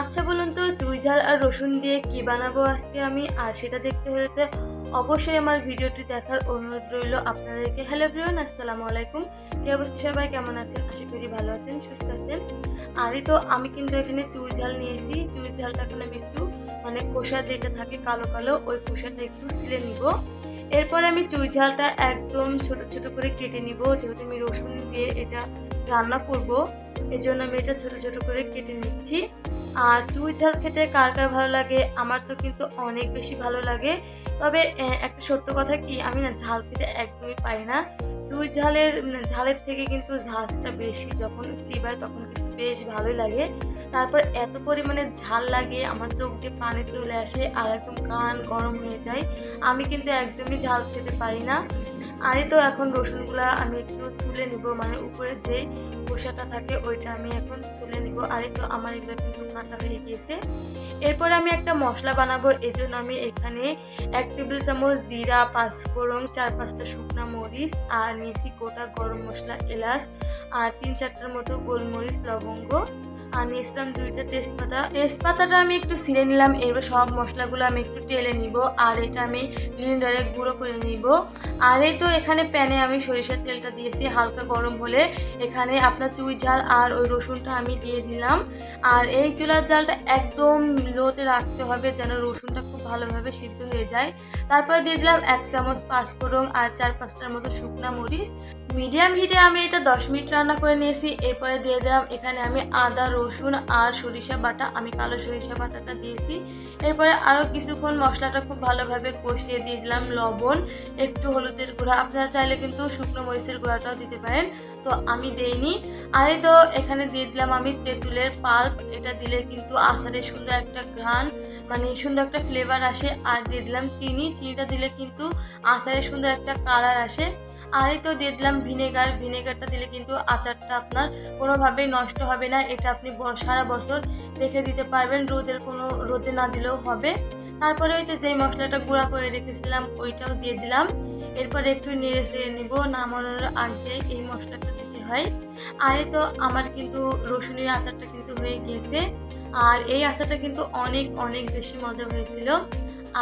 আচ্ছা বলুন তো চুই ঝাল আর রসুন দিয়ে কি বানাবো আজকে আমি, আর সেটা দেখতে হলে তো অবশ্যই আমার ভিডিওটি দেখার অনুরোধ রইল আপনাদেরকে। হ্যালো এভরিওয়ান, আসসালামু আলাইকুম। কি অবস্থা, সবাই কেমন আছেন? আশা করি ভালো আছেন, সুস্থ আছেন। আর এই তো আমি কিন্তু এখানে চুই ঝাল নিয়েছি। চুই ঝালটা এখন আমি একটু খোসা যেটা থাকে কালো কালো, ওই খোসাটা একটু ছিলে নিব। এরপরে আমি চুই ঝালটা একদম ছোট ছোট করে কেটে নিব, যেহেতু আমি রসুন দিয়ে এটা রান্না করব, এজন্য আমি এটা ছোট ছোট করে কেটে নিচ্ছি। আর চুই ঝাল খেতে কার কার ভালো লাগে? আমার তো কিন্তু অনেক বেশি ভালো লাগে। তবে একটা সত্য কথা কি, আমি না ঝাল খেতে একদমই পারি না। চুই ঝালের থেকে কিন্তু ঝাঁজটা বেশি, যখন চিবায় তখন কিন্তু বেশ ভালোই লাগে। তারপর এত পরিমাণে ঝাল লাগে, আমার চোখ দিয়ে পানি চলে আসে আর একদম কান গরম হয়ে যায়। আমি কিন্তু একদমই ঝাল খেতে পারি না। আর এই তো এখন রসুনগুলা আমি একটু ছুলে নিব, উপরের যে খোসাটা থাকে ওইটা আমি এখন ছুলে নিব। আর এই তো আমার এগুলো কিন্তু কাটা হয়ে গিয়েছে। এরপরে আমি একটা মশলা বানাবো, এজন্য আমি এখানে 1 টেবিল চামচ জিরা, 5 ফোড়ন, 4-5টা শুকনা মরিচ আর নিয়েছি গোটা গরম মশলা, এলাচ আর 3-4টার মতো গোলমরিচ, লবঙ্গ আর নিয়েছিলাম 2টা তেজপাতা। তেজপাতাটা আমি একটু ছিঁড়ে নিলাম। এবার সব মশলাগুলো আমি একটু টেলে নিব আর এটা আমি ব্লেন্ডারে গুঁড়ো করে নিব। আর এই তো এখানে প্যানে আমি সরিষার তেলটা দিয়েছি, হালকা গরম হলে এখানে আপনার চুই ঝাল আর ওই রসুনটা আমি দিয়ে দিলাম। আর এই চুলার জালটা একদম লোতে রাখতে হবে, যেন রসুনটা খুব ভালোভাবে সিদ্ধ হয়ে যায়। তারপরে দিয়ে দিলাম 1 চামচ 5 ফোড়ন আর 4-5টার মতো শুকনা মরিচ। মিডিয়াম হিটে আমি এটা 10 মিনিট রান্না করে নিয়েছি। এরপরে দিয়ে দিলাম এখানে আমি আদা, রসুন আর সরিষা বাটা, আমি কালো সরিষা বাটাটা দিয়েছি। এরপরে আরও কিছুক্ষণ মশলাটা খুব ভালোভাবে কষিয়ে দিয়ে দিলাম লবণ, একটু হলুদের গুঁড়া, আপনারা চাইলে কিন্তু শুকনো মরিচের গুঁড়াটাও দিতে পারেন, তো আমি দেইনি। আর এই তো এখানে দিয়ে দিলাম আমি তেঁতুলের পাল্প, এটা দিলে কিন্তু আচারে সুন্দর একটা ঘ্রাণ, সুন্দর একটা ফ্লেভার আসে। আর দিয়ে দিলাম চিনিটা দিলে কিন্তু আচারে সুন্দর একটা কালার আসে। আর এই তো দিয়ে দিলাম ভিনেগারটা দিলে কিন্তু আচারটা আপনার কোনোভাবেই নষ্ট হবে না, এটা আপনি সারা বছর রেখে দিতে পারবেন, রোদে না দিলেও হবে। তারপরে ওই তো যেই মশলাটা গুঁড়া করে রেখেছিলাম ওইটাও দিয়ে দিলাম। এরপরে একটু নেড়ে চেড়ে নিব, নামানোর আগে এই মশলাটা দিতে হয়। আর এই তো আমার কিন্তু রসুনের আচারটা কিন্তু হয়ে গিয়েছে। আর এই আচারটা কিন্তু অনেক অনেক বেশি মজা হয়েছিল।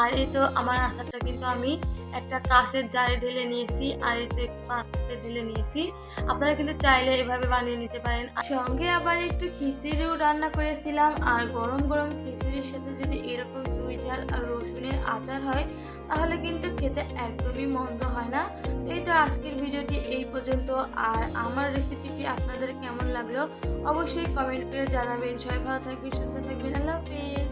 আর এই তো আমার আচারটা কিন্তু আমি একটা কাঁচের জারে ঢেলে নিয়েছি, আর এই তো একটু পাত্রে ঢেলে নিয়েছি। আপনারা কিন্তু চাইলে এভাবে বানিয়ে নিতে পারেন। সঙ্গে আবার একটু খিচুড়িও রান্না করেছিলাম, আর গরম গরম খিচুড়ির সাথে যদি এরকম চুই ঝাল আর রসুনের আচার হয় তাহলে কিন্তু খেতে একদমই মন্দ হয় না। এই তো আজকের ভিডিওটি এই পর্যন্ত। আর আমার রেসিপিটি আপনাদের কেমন লাগলো অবশ্যই কমেন্ট করে জানাবেন। সবাই ভালো থাকবেন, সুস্থ থাকবেন। আল্লাহ হাফেজ।